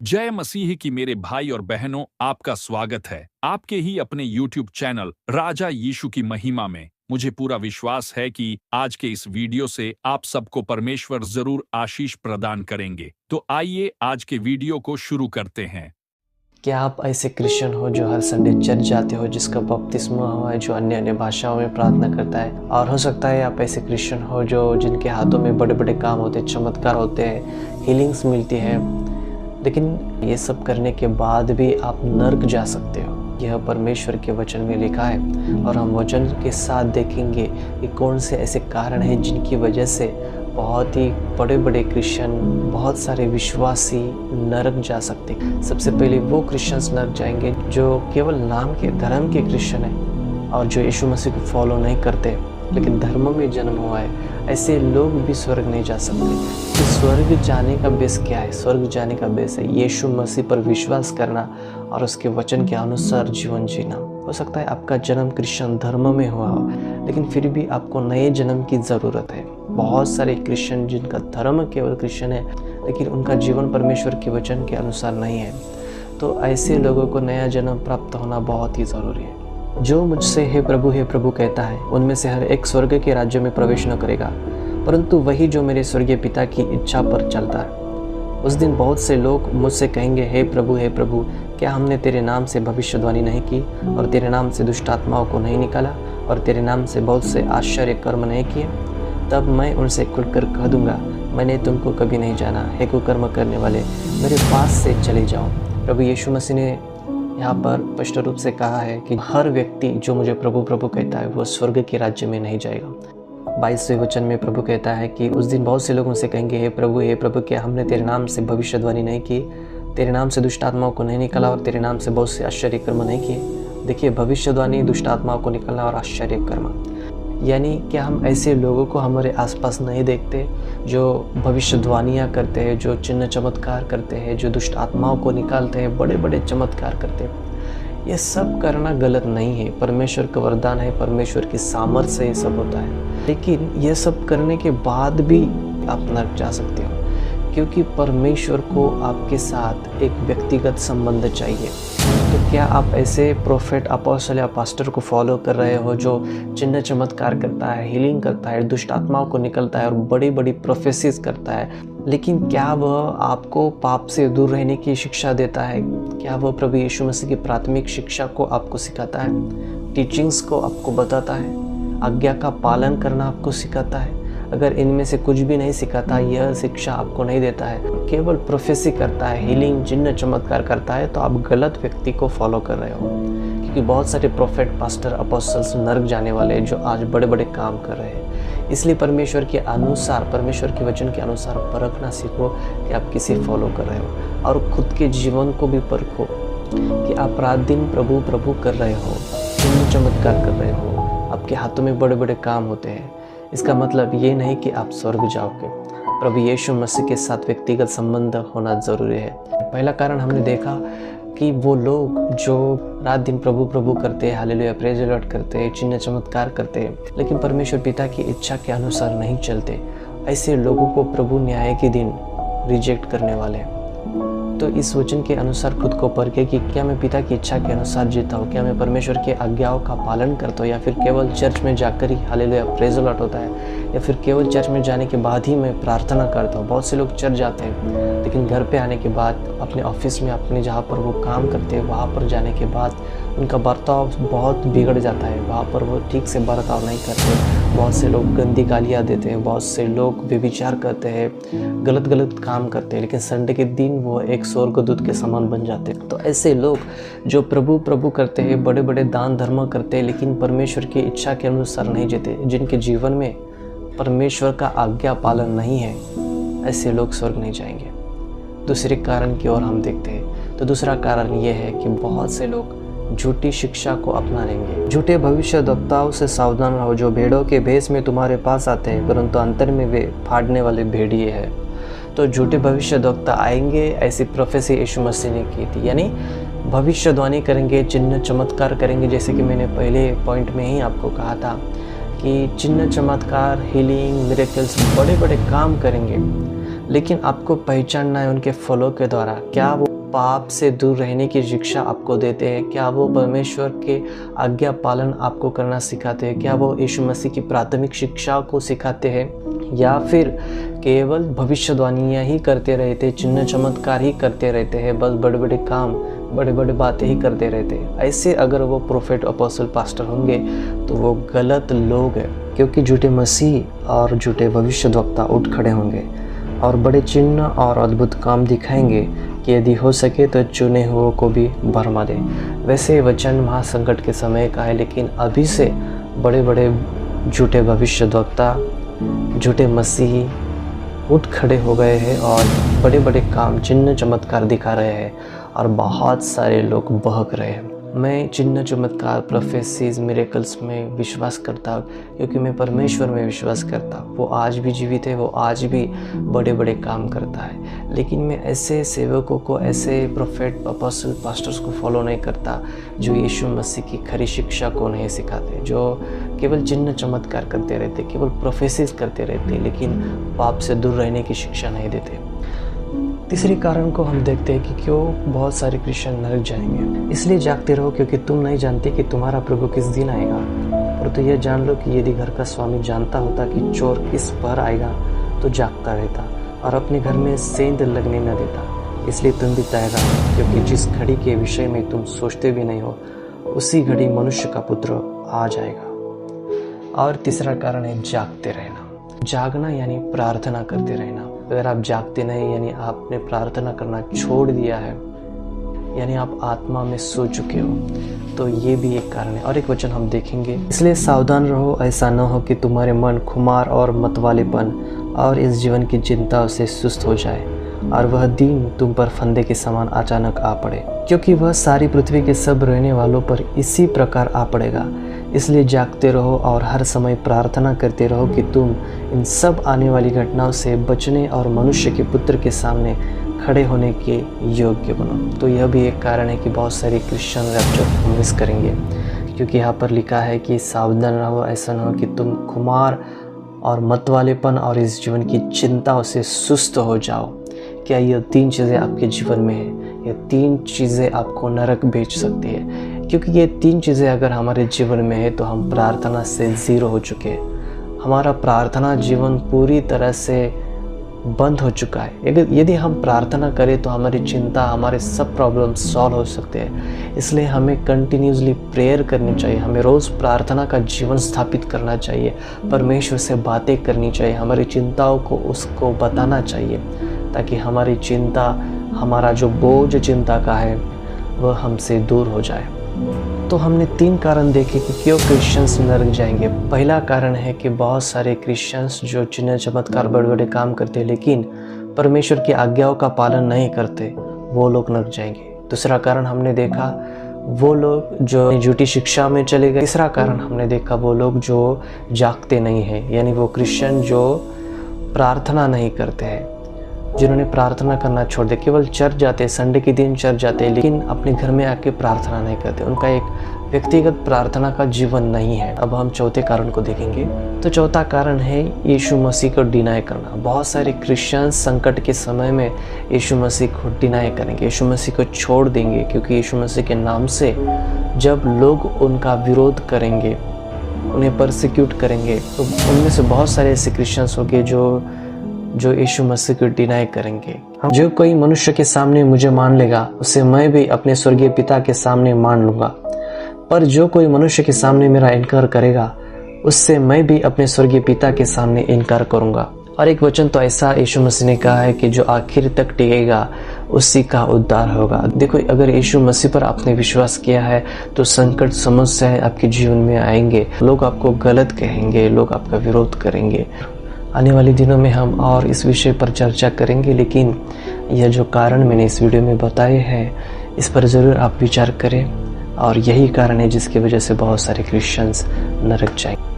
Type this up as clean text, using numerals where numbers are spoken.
जय मसीह की मेरे भाई और बहनों, आपका स्वागत है आपके ही अपने YouTube चैनल राजा यीशु की महिमा में। मुझे पूरा विश्वास है कि आज के इस वीडियो से आप सबको परमेश्वर जरूर आशीष प्रदान करेंगे। तो आइए आज के वीडियो को शुरू करते हैं। क्या आप ऐसे क्रिश्चियन हो जो हर संडे चर्च जाते हो, जिसका बपतिस्मा हुआ है, जो अन्य अन्य भाषाओं में प्रार्थना करता है? और हो सकता है आप ऐसे क्रिश्चियन हो जो जिनके हाथों में बड़े बड़े काम होते हैं, चमत्कार होते हैं, हीलिंग्स मिलती है, लेकिन ये सब करने के बाद भी आप नर्क जा सकते हो। यह परमेश्वर के वचन में लिखा है और हम वचन के साथ देखेंगे कि कौन से ऐसे कारण हैं जिनकी वजह से बहुत ही बड़े बड़े क्रिश्चियन, बहुत सारे विश्वासी नरक जा सकते। सबसे पहले वो क्रिश्चियंस नरक जाएंगे जो केवल नाम के धर्म के क्रिश्चियन हैं और जो यीशु मसीह को फॉलो नहीं करते, लेकिन धर्म में जन्म हुआ है। ऐसे लोग भी स्वर्ग नहीं जा सकते। तो स्वर्ग जाने का बेस क्या है? स्वर्ग जाने का बेस है यीशु मसीह पर विश्वास करना और उसके वचन के अनुसार जीवन जीना। हो सकता है आपका जन्म क्रिश्चियन धर्म में हुआ हो, लेकिन फिर भी आपको नए जन्म की ज़रूरत है। बहुत सारे क्रिश्चियन जिनका धर्म केवल क्रिश्चियन है, लेकिन उनका जीवन परमेश्वर के वचन के अनुसार नहीं है। तो ऐसे लोगों को नया जन्म प्राप्त होना बहुत ही ज़रूरी है। जो मुझसे हे प्रभु कहता है, उनमें से हर एक स्वर्ग के राज्य में प्रवेश न करेगा, परंतु वही जो मेरे स्वर्गीय पिता की इच्छा पर चलता है। उस दिन बहुत से लोग मुझसे कहेंगे, हे प्रभु, क्या हमने तेरे नाम से भविष्यवाणी नहीं की और तेरे नाम से दुष्ट आत्माओं को नहीं निकाला और तेरे नाम से बहुत से आश्चर्य कर्म नहीं किए? तब मैं उनसे खुलकर कह दूंगा, मैंने तुमको कभी नहीं जाना। हे कुकर्म करने वाले, मेरे पास से चले जाओ। प्रभु यीशु मसीह ने यहाँ पर स्पष्ट रूप से कहा है कि हर व्यक्ति जो मुझे प्रभु कहता है, वो स्वर्ग के राज्य में नहीं जाएगा। 22वें वचन में प्रभु कहता है कि उस दिन बहुत से लोग मुझसे कहेंगे, हे प्रभु, क्या हमने तेरे नाम से भविष्यवाणी नहीं की, तेरे नाम से दुष्ट आत्माओं को नहीं निकाला और तेरे नाम से बहुत से आश्चर्य कर्म नहीं किए? देखिए, भविष्यवाणी, दुष्ट आत्माओं को निकालना और आश्चर्य कर्म, यानी क्या हम ऐसे लोगों को हमारे आसपास नहीं देखते जो भविष्यवाणियाँ करते हैं, जो चिन्ह चमत्कार करते हैं, जो दुष्ट आत्माओं को निकालते हैं, बड़े बड़े चमत्कार करते हैं? ये सब करना गलत नहीं है, परमेश्वर का वरदान है, परमेश्वर की सामर्थ्य से ये सब होता है। लेकिन ये सब करने के बाद भी आप नरक जा सकते हो, क्योंकि परमेश्वर को आपके साथ एक व्यक्तिगत संबंध चाहिए। तो क्या आप ऐसे प्रोफेट, अपोस्टल या पास्टर को फॉलो कर रहे हो जो चिन्ह चमत्कार करता है, हीलिंग करता है, दुष्ट आत्माओं को निकलता है और बड़ी बड़ी प्रोफेसीज करता है, लेकिन क्या वह आपको पाप से दूर रहने की शिक्षा देता है? क्या वह प्रभु यीशु मसीह की प्राथमिक शिक्षा को आपको सिखाता है, टीचिंग्स को आपको बताता है, आज्ञा का पालन करना आपको सिखाता है? अगर इनमें से कुछ भी नहीं सिखाता, यह शिक्षा आपको नहीं देता है, केवल प्रोफेसी करता है, हीलिंग, चिन्ह चमत्कार करता है, तो आप गलत व्यक्ति को फॉलो कर रहे हो। क्योंकि बहुत सारे प्रोफेट, पास्टर, अपोस्टल्स नरक जाने वाले जो आज बड़े बड़े काम कर रहे हैं। इसलिए परमेश्वर के अनुसार, परमेश्वर के वचन के अनुसार परखना सीखो कि आप किसे फॉलो कर रहे हो, और खुद के जीवन को भी परखो कि आप रात दिन प्रभु कर रहे हो, चिन्ह चमत्कार कर रहे हो, आपके हाथों में बड़े बड़े काम होते हैं। इसका मतलब ये नहीं कि आप स्वर्ग जाओगे। प्रभु यीशु मसीह के साथ व्यक्तिगत संबंध होना ज़रूरी है। पहला कारण हमने देखा कि वो लोग जो रात दिन प्रभु करते हैं, हालेलुया, प्रेज द लॉर्ड करते हैं, चिन्ह चमत्कार करते हैं, लेकिन परमेश्वर पिता की इच्छा के अनुसार नहीं चलते, ऐसे लोगों को प्रभु न्याय के दिन रिजेक्ट करने वाले हैं। तो इस वचन के अनुसार खुद को परखे कि क्या मैं पिता की इच्छा के अनुसार जीता हूँ, क्या मैं परमेश्वर के आज्ञाओं का पालन करता हूँ, या फिर केवल चर्च में जाकर ही हालेलुया, प्रेज द लॉर्ड होता है, या फिर केवल चर्च में जाने के बाद ही मैं प्रार्थना करता हूँ। बहुत से लोग चर्च जाते हैं, लेकिन घर पे आने के बाद, अपने ऑफिस में, अपने जहाँ पर वो काम करते हैं वहाँ पर जाने के बाद उनका बर्ताव बहुत बिगड़ जाता है। वहाँ पर वो ठीक से बर्ताव नहीं करते। बहुत से लोग गंदी गालियाँ देते हैं, बहुत से लोग व्यभिचार करते हैं, गलत काम करते हैं, लेकिन संडे के दिन वो एक स्वर्गदूत के समान बन जाते हैं। तो ऐसे लोग जो प्रभु करते हैं, बड़े बड़े दान धर्म करते हैं, लेकिन परमेश्वर की इच्छा के अनुसार नहीं जीते, जिनके जीवन में परमेश्वर का आज्ञा पालन नहीं है, ऐसे लोग स्वर्ग नहीं जाएंगे। दूसरे कारण की ओर हम देखते हैं, तो दूसरा कारण ये है कि बहुत से लोग झूठी शिक्षा को अपना लेंगे। झूठे भविष्यद्वक्ताओं से सावधान रहो, जो भेड़ों के भेष में तुम्हारे पास आते हैं, परंतु अंतर में वे फाड़ने वाले भेड़िए हैं। तो झूठे भविष्यद्वक्ता आएंगे, ऐसी प्रोफेसी यीशु मसीह ने की थी, यानी भविष्यवाणी करेंगे, चिन्ह चमत्कार करेंगे, जैसे कि मैंने पहले पॉइंट में ही आपको कहा था कि चिन्ह चमत्कार, हीलिंग, मिरेकल्स, बड़े बड़े काम करेंगे, लेकिन आपको पहचानना है उनके फलों के द्वारा। क्या वो पाप से दूर रहने की शिक्षा आपको देते हैं? क्या वो परमेश्वर के आज्ञा पालन आपको करना सिखाते हैं? क्या वो यीशु मसीह की प्राथमिक शिक्षा को सिखाते हैं? या फिर केवल भविष्यवाणियाँ ही करते रहते, चिन्ह चमत्कार ही करते रहते हैं, बस बड़े बड़े काम, बड़े बड़े बातें ही करते रहते हैं? ऐसे अगर वो प्रोफेट, अपोस्टल, पास्टर होंगे तो वो गलत लोग हैं, क्योंकि झूठे मसीह और झूठे भविष्यद्वक्ता उठ खड़े होंगे और बड़े चिन्ह और अद्भुत काम दिखाएंगे कि यदि हो सके तो चुने हुओं को भी भरमा दे। वैसे वचन महासंकट के समय का है, लेकिन अभी से बड़े बड़े झूठे भविष्यद्वक्ता, झूठे मसीही उठ खड़े हो गए हैं और बड़े बड़े काम, चिन्ह चमत्कार दिखा रहे हैं और बहुत सारे लोग बहक रहे हैं। मैं चिन्ह चमत्कार, प्रोफेसीज, मिरेकल्स में विश्वास करता हूँ, क्योंकि मैं परमेश्वर में विश्वास करता हूँ। वो आज भी जीवित है, वो आज भी बड़े बड़े काम करता है। लेकिन मैं ऐसे सेवकों को, ऐसे प्रोफेट, अपोस्टल, पास्टर्स को फॉलो नहीं करता जो यीशु मसीह की खरी शिक्षा को नहीं सिखाते, जो केवल चिन्ह चमत्कार करते रहते, केवल प्रोफेसीज करते रहते, लेकिन पाप से दूर रहने की शिक्षा नहीं देते। तीसरे कारण को हम देखते हैं कि क्यों बहुत सारे क्रिश्चियन नरक जाएंगे। इसलिए जागते रहो, क्योंकि तुम नहीं जानते कि तुम्हारा प्रभु किस दिन आएगा। और तो यह जान लो कि यदि घर का स्वामी जानता होता कि चोर किस पर आएगा तो जागता रहता और अपने घर में सेंध लगने न देता। इसलिए तुम भी तैयार रहो, क्योंकि जिस घड़ी के विषय में तुम सोचते भी नहीं हो, उसी घड़ी मनुष्य का पुत्र आ जाएगा। और तीसरा कारण है जागते रहना। जागना यानी प्रार्थना करते रहना। अगर आप जागते नहीं, यानी आपने प्रार्थना करना छोड़ दिया है, यानी आप आत्मा में सो चुके हो, तो ये भी एक कारण है। और एक वचन हम देखेंगे, इसलिए सावधान रहो, ऐसा न हो कि तुम्हारे मन खुमार और मतवालेपन और इस जीवन की चिंताओं से सुस्त हो जाए और वह दिन तुम पर फंदे के समान अचानक आ पड़े, क्योंकि वह सारी पृथ्वी के सब रहने वालों पर इसी प्रकार आ पड़ेगा। इसलिए जागते रहो और हर समय प्रार्थना करते रहो कि तुम इन सब आने वाली घटनाओं से बचने और मनुष्य के पुत्र के सामने खड़े होने के योग्य बनो। तो यह भी एक कारण है कि बहुत सारे क्रिश्चियन रैप्चर मिस करेंगे, क्योंकि यहाँ पर लिखा है कि सावधान रहो, ऐसा न हो कि तुम खुमार और मतवालेपन और इस जीवन की चिंताओं से सुस्त हो जाओ। क्या ये तीन चीज़ें आपके जीवन में है? ये तीन चीज़ें आपको नरक भेज सकती है, क्योंकि ये तीन चीज़ें अगर हमारे जीवन में है तो हम प्रार्थना से ज़ीरो हो चुके हैं। हमारा प्रार्थना जीवन पूरी तरह से बंद हो चुका है। यदि हम प्रार्थना करें तो हमारी चिंता, हमारे सब प्रॉब्लम सॉल्व हो सकते हैं। इसलिए हमें कंटिन्यूसली प्रेयर करनी चाहिए, हमें रोज़ प्रार्थना का जीवन स्थापित करना चाहिए, परमेश्वर से बातें करनी चाहिए, हमारी चिंताओं को उसको बताना चाहिए, ताकि हमारी चिंता, हमारा जो बोझ चिंता का है वह हमसे दूर हो जाए। तो हमने तीन कारण देखे कि क्यों क्रिश्चियंस नरक जाएंगे। पहला कारण है कि बहुत सारे क्रिश्चियंस जो चिन्ह चमत्कार, बड़े बड़े काम करते हैं लेकिन परमेश्वर की आज्ञाओं का पालन नहीं करते, वो लोग नरक जाएंगे। दूसरा कारण हमने देखा वो लोग जो झूठी शिक्षा में चले गए। तीसरा कारण हमने देखा वो लोग जो जागते नहीं हैं, यानी वो क्रिश्चियन जो प्रार्थना नहीं करते हैं, जिन्होंने प्रार्थना करना छोड़ दिया, केवल चर्च जाते, संडे के दिन चर्च जाते, लेकिन अपने घर में आके प्रार्थना नहीं करते। उनका एक व्यक्तिगत प्रार्थना का जीवन नहीं है। अब हम चौथे कारण को देखेंगे। तो चौथा कारण है यीशु मसीह को डिनाई करना। बहुत सारे क्रिश्चियन संकट के समय में यीशु मसीह को डिनाई करेंगे, यीशु मसीह को छोड़ देंगे, क्योंकि यीशु मसीह के नाम से जब लोग उनका विरोध करेंगे, उन्हें परसिक्यूट करेंगे, तो उनमें से बहुत सारे ऐसे क्रिश्चियंस होंगे जो यीशु मसीह को डिनाई करेंगे। जो कोई मनुष्य के सामने मुझे मान लेगा, उसे मैं भी अपने स्वर्गीय पिता के सामने मान लूंगा। पर जो कोई मनुष्य के सामने मेरा इनकार करेगा, उससे मैं भी अपने स्वर्गीय पिता के सामने इनकार करूंगा। और एक वचन तो ऐसा यीशु मसीह ने कहा है कि जो आखिर तक टिकेगा उसी का उद्धार होगा। देखो, अगर यीशु मसीह पर आपने विश्वास किया है तो संकट, समस्याएं आपके जीवन में आएंगे, लोग आपको गलत कहेंगे, लोग आपका विरोध करेंगे। आने वाले दिनों में हम और इस विषय पर चर्चा करेंगे, लेकिन यह जो कारण मैंने इस वीडियो में बताए हैं, इस पर ज़रूर आप विचार करें। और यही कारण है जिसकी वजह से बहुत सारे क्रिश्चियंस नरक जाएंगे।